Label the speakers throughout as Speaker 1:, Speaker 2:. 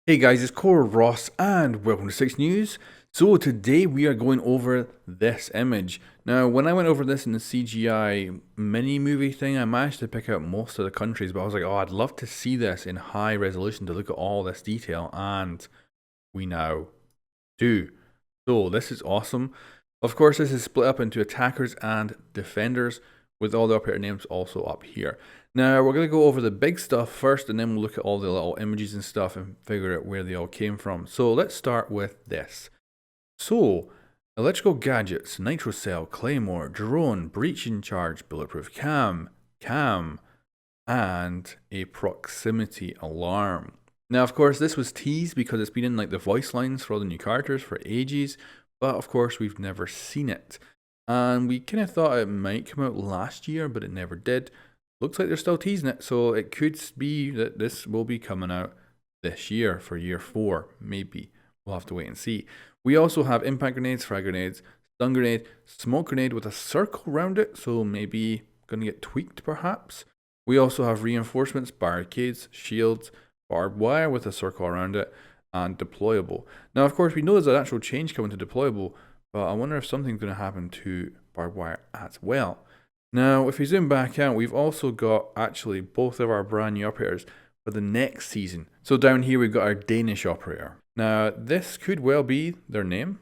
Speaker 1: Hey guys, it's Cora Ross and welcome to 6 News. So today we are going over this image. Now when I went over this in the CGI mini movie thing, I managed to pick out most of the countries, but I was like, oh, I'd love to see this in high resolution to look at all this detail, and we now do. So this is awesome. Of course, this is split up into attackers and defenders, with all the operator names also up here. Now, we're going to go over the big stuff first, and then we'll look at all the little images and stuff and figure out where they all came from. So let's start with this. So, electrical gadgets, nitro cell, claymore, drone, breaching charge, bulletproof cam, and a proximity alarm. Now, of course, this was teased because it's been in like the voice lines for all the new characters for ages, but of course, we've never seen it. And we kind of thought it might come out last year, but it never did. Looks like they're still teasing it, so it could be that this will be coming out this year for year 4, maybe. We'll have to wait and see. We also have impact grenades, frag grenades, stun grenade, smoke grenade with a circle around it, so maybe going to get tweaked perhaps. We also have reinforcements, barricades, shields, barbed wire with a circle around it, and deployable. Now, of course, we know there's an actual change coming to deployable, but I wonder if something's going to happen to barbed wire as well. Now, if we zoom back out, we've also got actually both of our brand new operators for the next season. So down here, we've got our Danish operator. Now, this could well be their name.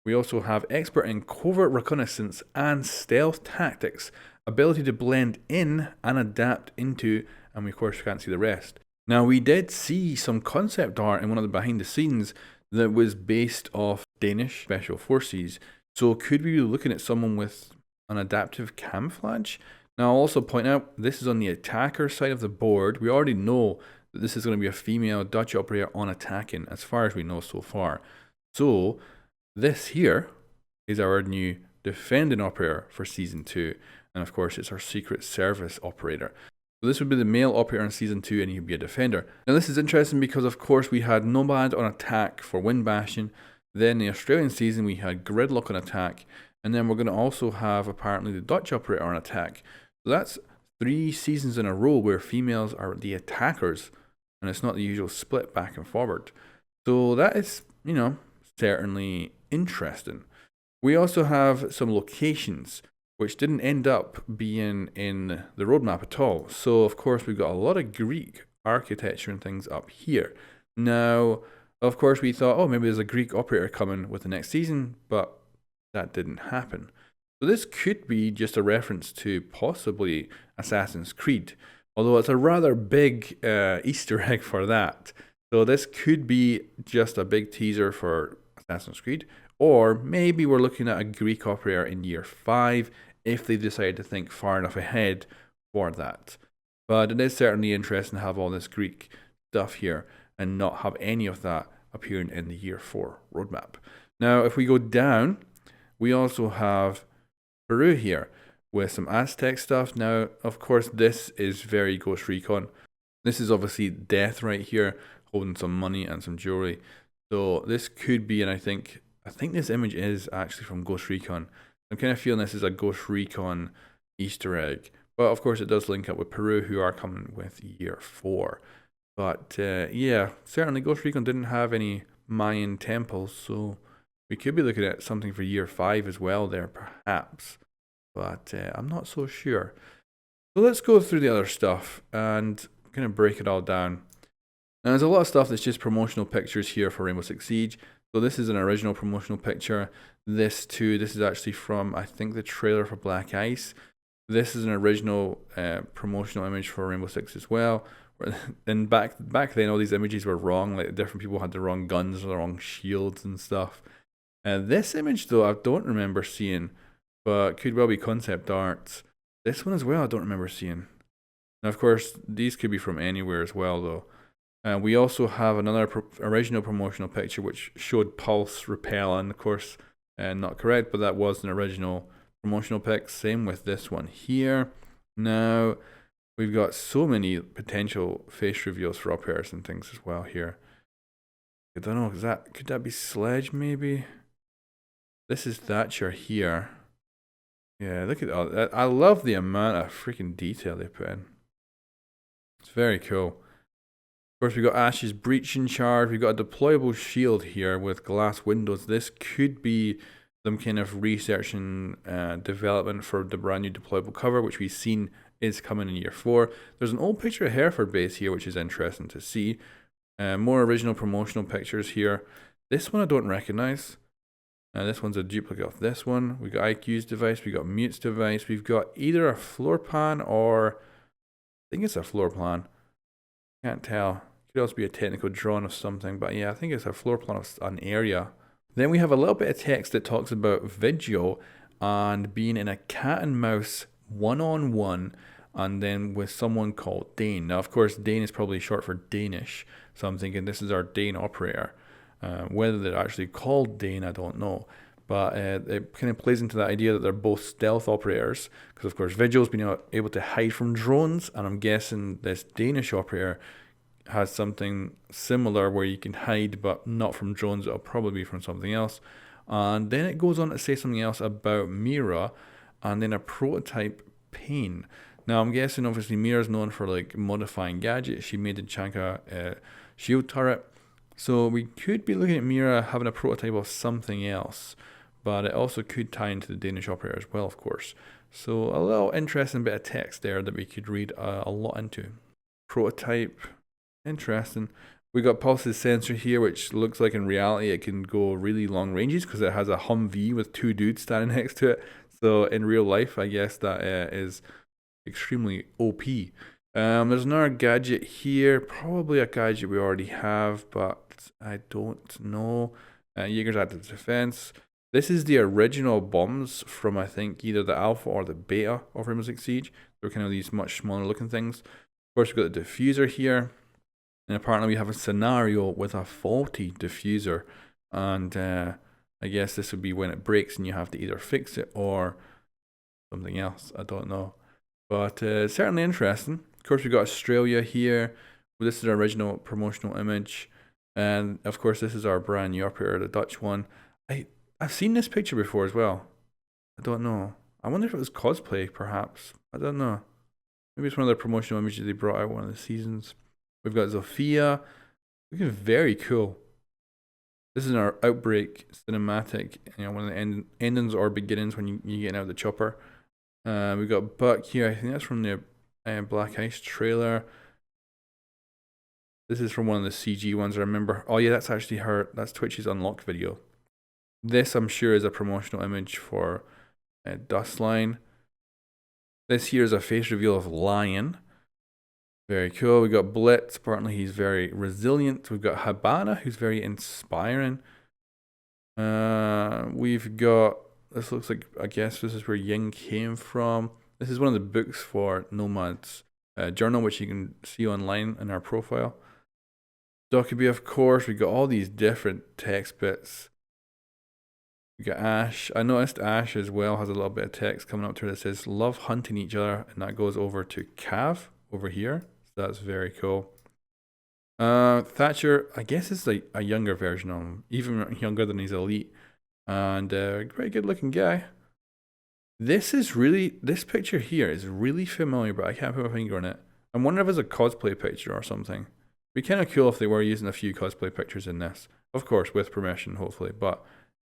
Speaker 1: We also have expert in covert reconnaissance and stealth tactics, ability to blend in and adapt into, and we of course can't see the rest. Now, we did see some concept art in one of the behind the scenes that was based off Danish special forces. So could we be looking at someone with an adaptive camouflage? Now, I'll also point out this is on the attacker side of the board. We already know that this is going to be a female Dutch operator on attacking, as far as we know so far. So this here is our new defending operator for season 2, and of course it's our secret service operator. So this would be the male operator in season 2, and he would be a defender. Now this is interesting because of course we had Nomad on attack for wind bashing. Then the Australian season we had Gridlock on attack, and then we're going to also have apparently the Dutch operator on attack. So that's 3 seasons in a row where females are the attackers, and it's not the usual split back and forward. So that is, certainly interesting. We also have some locations which didn't end up being in the roadmap at all. So of course we've got a lot of Greek architecture and things up here. Now, of course we thought, oh, maybe there's a Greek operator coming with the next season, but that didn't happen. So this could be just a reference to possibly Assassin's Creed, although it's a rather big Easter egg for that. So this could be just a big teaser for Assassin's Creed, or maybe we're looking at a Greek operator in year 5 if they decide to think far enough ahead for that. But it is certainly interesting to have all this Greek stuff here and not have any of that appearing in the year 4 roadmap. Now, if we go down, we also have Peru here with some Aztec stuff. Now, of course, this is very Ghost Recon. This is obviously Death right here, holding some money and some jewelry. So this could be, and I think this image is actually from Ghost Recon. I'm kind of feeling this is a Ghost Recon Easter egg. But of course it does link up with Peru, who are coming with year 4. But yeah, certainly Ghost Recon didn't have any Mayan temples, so we could be looking at something for year 5 as well there, perhaps. But I'm not so sure. So let's go through the other stuff and kind of break it all down. Now there's a lot of stuff that's just promotional pictures here for Rainbow Six Siege. So this is an original promotional picture. This is actually from, I think, the trailer for Black Ice. This is an original promotional image for Rainbow Six as well. And back then, all these images were wrong. Like different people had the wrong guns or the wrong shields and stuff. This image, though, I don't remember seeing, but could well be concept art. This one as well, I don't remember seeing. Now, of course, these could be from anywhere as well, though. We also have another original promotional picture which showed Pulse Repel, and of course, not correct, but that was an original promotional pic. Same with this one here. Now, we've got so many potential face reveals for operators and things as well here. I don't know, could that be Sledge maybe? This is Thatcher here. Yeah, look at all that. I love the amount of freaking detail they put in. It's very cool. course, we've got Ash's breach in charge. We've got a deployable shield here with glass windows. This could be some kind of research and development for the brand new deployable cover, which we've seen is coming in year 4. There's an old picture of Hereford base here, which is interesting to see. More original promotional pictures here. This one I don't recognize. This one's a duplicate of this one. We've got IQ's device. We've got Mute's device. We've got either a floor plan or I think it's a floor plan. Can't tell. Could also be a technical drawing of something, but yeah, I think it's a floor plan of an area. Then we have a little bit of text that talks about Vigil and being in a cat and mouse one-on-one, and then with someone called Dane. Now, of course, Dane is probably short for Danish, so I'm thinking this is our Dane operator. Whether they're actually called Dane, I don't know. But it kind of plays into the idea that they're both stealth operators, because of course Vigil's been able to hide from drones, and I'm guessing this Danish operator has something similar where you can hide, but not from drones. It'll probably be from something else. And then it goes on to say something else about Mira, and then a prototype Pain. Now I'm guessing obviously Mira's known for like modifying gadgets. She made the Chanka shield turret. So we could be looking at Mira having a prototype of something else, but it also could tie into the Danish operator as well, of course. So a little interesting bit of text there that we could read a lot into. Prototype, interesting. We got Pulse's sensor here, which looks like in reality it can go really long ranges because it has a Humvee with 2 dudes standing next to it. So in real life, I guess that is extremely OP. There's another gadget here, probably a gadget we already have, but I don't know. Jaeger's active defense. This is the original bombs from, I think, either the alpha or the beta of Rainbow Six Siege. They're kind of these much smaller looking things. Of course, we've got the diffuser here. And apparently we have a scenario with a faulty diffuser. And I guess this would be when it breaks and you have to either fix it or something else. I don't know. But certainly interesting. Of course, we've got Australia here. This is our original promotional image. And of course, this is our brand new operator, the Dutch one. I've seen this picture before as well. I don't know. I wonder if it was cosplay, perhaps. I don't know. Maybe it's one of the promotional images they brought out one of the seasons. We've got Zofia. Looking very cool. This is our Outbreak cinematic. You know, one of the endings or beginnings when you get out of the chopper. We've got Buck here. I think that's from the Black Ice trailer. This is from one of the CG ones, I remember. Oh yeah, that's actually her. That's Twitch's unlock video. This, I'm sure, is a promotional image for Dustline. This here is a face reveal of Lion. Very cool. We got Blitz. Apparently he's very resilient. We've got Habana, who's very inspiring. We've got, this looks like, I guess this is where Ying came from. This is one of the books for Nomad's journal, which you can see online in our profile. Dokkaebi, of course. We got all these different text bits. We got Ash. I noticed Ash as well has a little bit of text coming up to her that says love hunting each other, and that goes over to Cav over here. So that's very cool. Thatcher, I guess it's like a younger version of him, even younger than his elite, and very good looking guy. This picture here is really familiar, but I can't put my finger on it. I'm wondering if it's a cosplay picture or something. It'd be kind of cool if they were using a few cosplay pictures in this. Of course, with permission, hopefully, but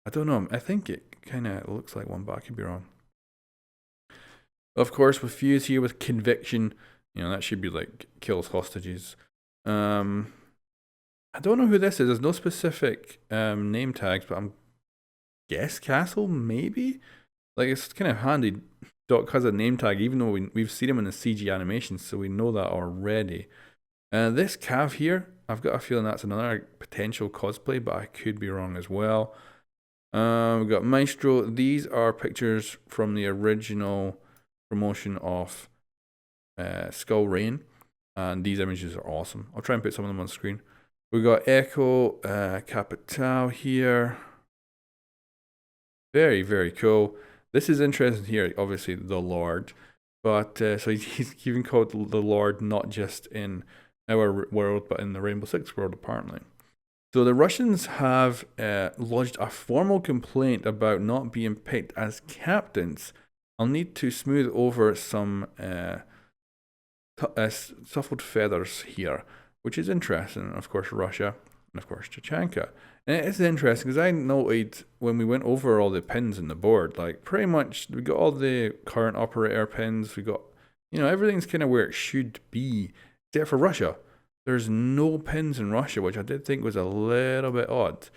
Speaker 1: I don't know. I think it kind of looks like one, but I could be wrong. Of course, with Fuse here with Conviction, you know, that should be like kills hostages. I don't know who this is. There's no specific name tags, but I'm guess Castle, maybe? Like, it's kind of handy. Doc has a name tag, even though we've seen him in the CG animations, so we know that already. This Cav here, I've got a feeling that's another potential cosplay, but I could be wrong as well. We've got Maestro. These are pictures from the original promotion of Skull Rain, and these images are awesome. I'll try and put some of them on screen. We've got Echo Capital here. Very, very cool. This is interesting here, obviously, the Lord. But, so he's even called the Lord not just in our world, but in the Rainbow Six world, apparently. So the Russians have lodged a formal complaint about not being picked as captains. I'll need to smooth over some shuffled feathers here. which is interesting. And of course, Russia, and of course, Chechenka. And it's interesting because I noted when we went over all the pins in the board, like pretty much we got all the current operator pins, we got, everything's kind of where it should be, except for Russia. There's no pins in Russia, which I did think was a little bit odd,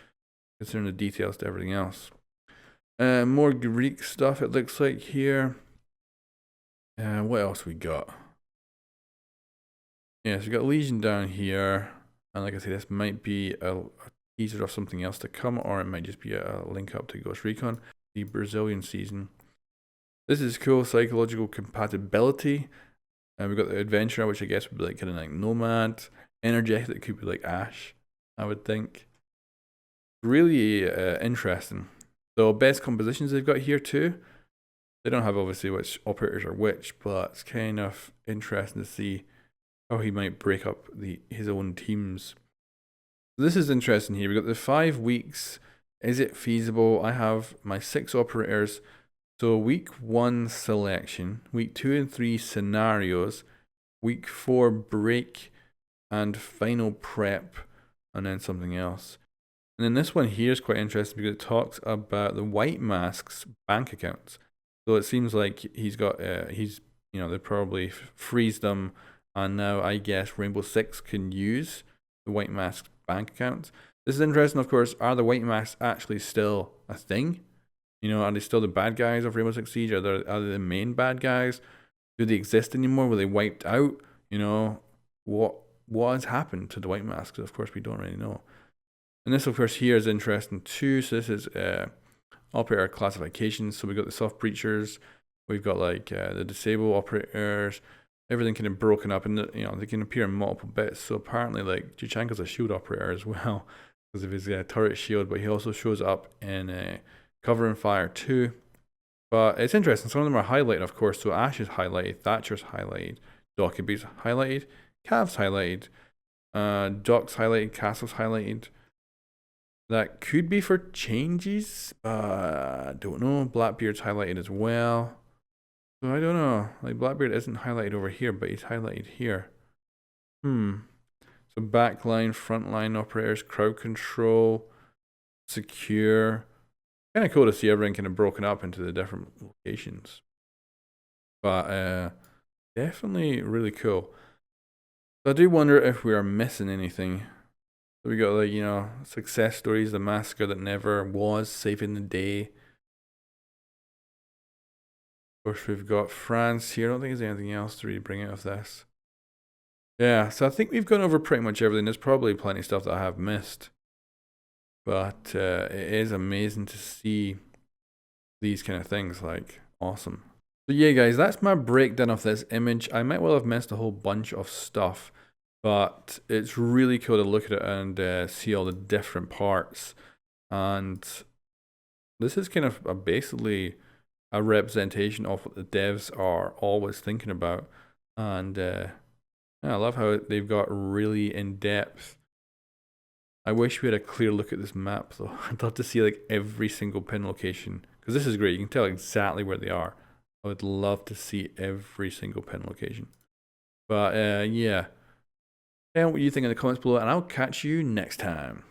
Speaker 1: considering the details to everything else. More Greek stuff, it looks like here. What else we got? Yeah, so we got Legion down here. And like I say, this might be a teaser of something else to come, or it might just be a link up to Ghost Recon, the Brazilian season. This is cool, psychological compatibility. And we've got the Adventurer, which I guess would be like kind of like Nomad. Energetic, that could be like Ash, I would think. Really interesting. So best compositions they've got here too. They don't have obviously which operators are which, but it's kind of interesting to see how he might break up his own teams. So this is interesting here. We've got the 5 weeks. Is it feasible? I have my 6 operators. So week 1 selection, week 2 and 3 scenarios, week 4 break and final prep, and then something else. And then this one here is quite interesting because it talks about the White Mask's bank accounts. So it seems like he's got, they probably freeze them, and now I guess Rainbow Six can use the White Mask's bank accounts. This is interesting, of course. Are the White Masks actually still a thing? Are they still the bad guys of Rainbow Six Siege? Are they the main bad guys? Do they exist anymore? Were they wiped out? What has happened to the White Masks? Of course, we don't really know. And this, of course, here is interesting too. So this is operator classifications. So we've got the soft breachers, we've got like the disable operators, everything kind of broken up, and they can appear in multiple bits. So apparently, like Chichanko's a shield operator as well because of his turret shield, but he also shows up in cover and fire too. But it's interesting. Some of them are highlighted, of course. So Ash is highlighted, Thatcher's highlighted, Dockybee's highlighted, Cav's highlighted, Doc's highlighted, Castle's highlighted. That could be for changes, I don't know. Blackbeard's highlighted as well. So I don't know. Like Blackbeard isn't highlighted over here, but he's highlighted here. So backline, frontline operators, crowd control, secure. Kind of cool to see everything kind of broken up into the different locations. But definitely really cool. So I do wonder if we are missing anything. So we got like, success stories, the massacre that never was, saving the day. Of course, we've got France here. I don't think there's anything else to really bring out of this. Yeah, so I think we've gone over pretty much everything. There's probably plenty of stuff that I have missed. But it is amazing to see these kind of things, like, awesome. So yeah, guys, that's my breakdown of this image. I might well have missed a whole bunch of stuff, but it's really cool to look at it and see all the different parts. And this is kind of basically a representation of what the devs are always thinking about. And I love how they've got really in-depth. I wish we had a clear look at this map though. I'd love to see like every single pin location, because this is great. You can tell exactly where they are. I would love to see every single pin location. But yeah. Tell me what you think in the comments below, and I'll catch you next time.